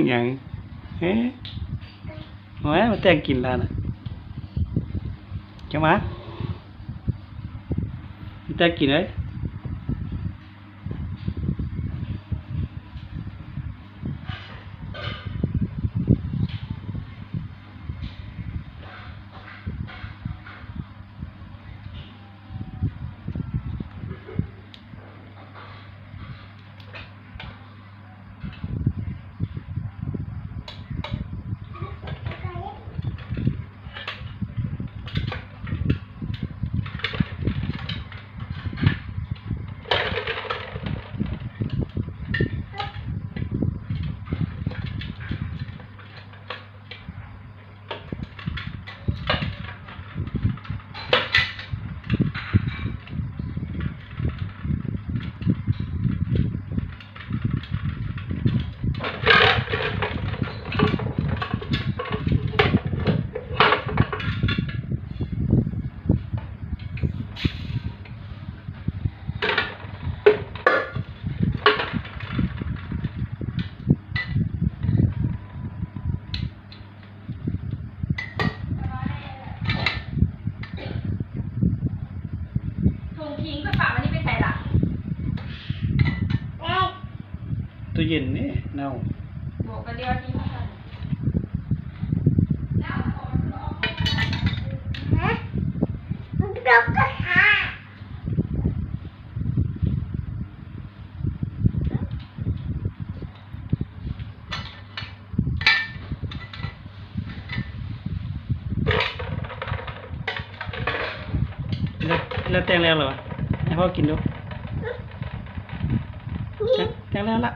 อย่างเฮ้ยมาแต่งกินแล้วนะจะมาแต่งกินเลยทิ้งกระเป๋าอันนี้ไปใส่ละตู้เย็นนี่เน่าบอกกันเดียวทิ้งมากันแล้วแต่งแล้วเหรอให้พ่อกินดูแต่งแล้วล่ะ